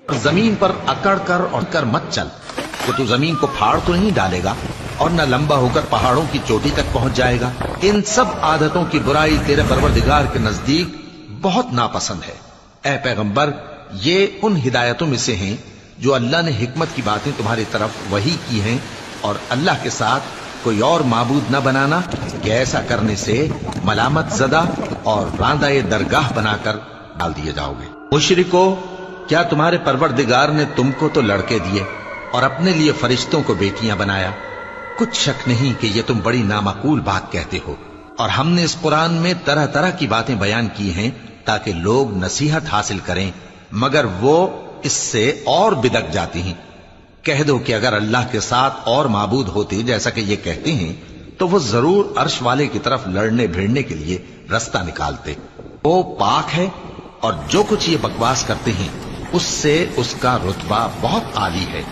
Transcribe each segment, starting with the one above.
जमीन पर अकड़ कर और कर मत चल कि तू जमीन को फाड़ तो नहीं डालेगा और न लंबा होकर पहाड़ों की चोटी तक पहुंच जाएगा। इन सब आदतों की बुराई तेरे परवरदिगार के नजदीक बहुत नापसंद है। ऐ पैगंबर, ये उन हिदायतों में से हैं जो अल्लाह ने हिकमत की बातें तुम्हारी तरफ वही की हैं, और अल्लाह के साथ कोई और माबूद न बनाना कि ऐसा करने से मलामत ज़दा और रांदाए दरगाह बनाकर डाल दिए जाओगे। मुशरिको, क्या तुम्हारे परवरदिगार ने तुमको तो लड़के दिए और अपने लिए फरिश्तों को बेटियां बनाया? कुछ शक नहीं कि ये तुम बड़ी नामाकूल बात कहते हो, और हमने इस कुरान में तरह तरह की बातें बयान की हैं ताकि लोग नसीहत हासिल करें, मगर वो इससे और बिदक जाती हैं। कह दो कि अगर अल्लाह के साथ और माबूद होते जैसा कि ये कहते हैं, तो वो जरूर अर्श वाले की तरफ लड़ने भिड़ने के लिए रास्ता निकालते। वो पाक है और जो कुछ ये बकवास करते हैं उससे उसका रुतबा बहुत आली है।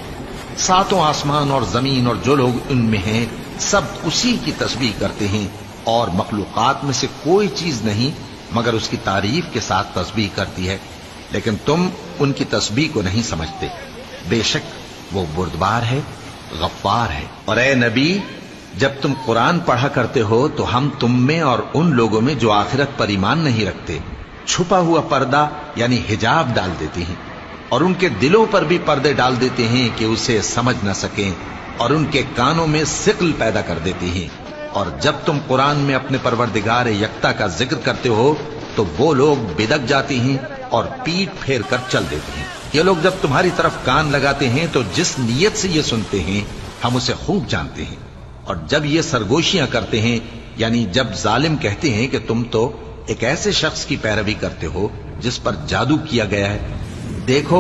सातों आसमान और जमीन और जो लोग उनमें हैं सब उसी की तस्बीह करते हैं, और मखलूकात में से कोई चीज नहीं मगर उसकी तारीफ के साथ तस्बीह करती है, लेकिन तुम उनकी तस्बीह को नहीं समझते। बेशक वो बुर्दबार है, गफ्फार है। और ए नबी, जब तुम कुरान पढ़ा करते हो तो हम तुम में और उन लोगों में जो आखिरत पर ईमान नहीं रखते छुपा हुआ पर्दा यानी हिजाब डाल देते हैं, और उनके दिलों पर भी पर्दे डाल देते हैं कि उसे समझ न सकें, और उनके कानों में सिक्ल पैदा कर देते हैं। और जब तुम कुरान में अपने परवरदिगार यकता का जिक्र करते हो तो वो लोग बिदक जाते हैं और पीठ फेर कर चल देते हैं। ये लोग जब तुम्हारी तरफ कान लगाते हैं तो जिस नीयत से ये सुनते हैं हम उसे खूब जानते हैं, और जब ये सरगोशियां करते हैं यानी जब जालिम कहते हैं कि तुम तो एक ऐसे शख्स की पैरवी करते हो जिस पर जादू किया गया है, देखो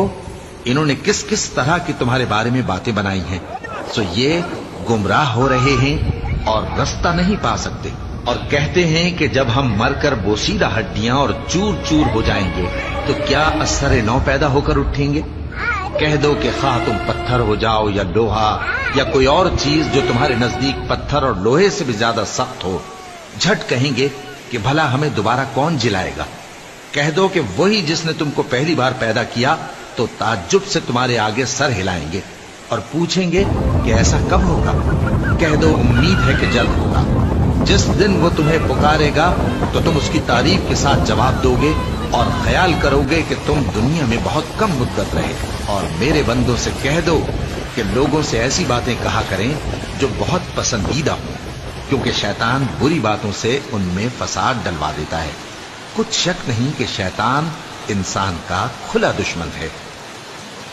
इन्होंने किस किस तरह की तुम्हारे बारे में बातें बनाई हैं, सो ये गुमराह हो रहे हैं और रास्ता नहीं पा सकते। और कहते हैं कि जब हम मरकर बोसीदा हड्डियां और चूर चूर हो जाएंगे तो क्या असर नौ पैदा होकर उठेंगे। कह दो कि खा तुम पत्थर हो जाओ या लोहा या कोई और चीज जो तुम्हारे नजदीक पत्थर और लोहे से भी ज्यादा सख्त हो, झट कहेंगे कि भला हमें दोबारा कौन जिलाएगा। कह दो कि वही जिसने तुमको पहली बार पैदा किया तो ताज्जुब से तुम्हारे आगे सर हिलाएंगे और पूछेंगे कि ऐसा कब होगा। कह दो उम्मीद है कि जल्द होगा। जिस दिन वो तुम्हें पुकारेगा तो तुम उसकी तारीफ के साथ जवाब दोगे और ख्याल करोगे कि तुम दुनिया में बहुत कम मुद्दत रहे। और मेरे बंदों से कह दो कि लोगों से ऐसी बातें कहा करें जो बहुत पसंदीदा हो, क्योंकि शैतान बुरी बातों से उनमें फसाद डलवा देता है। कुछ शक नहीं कि शैतान इंसान का खुला दुश्मन है।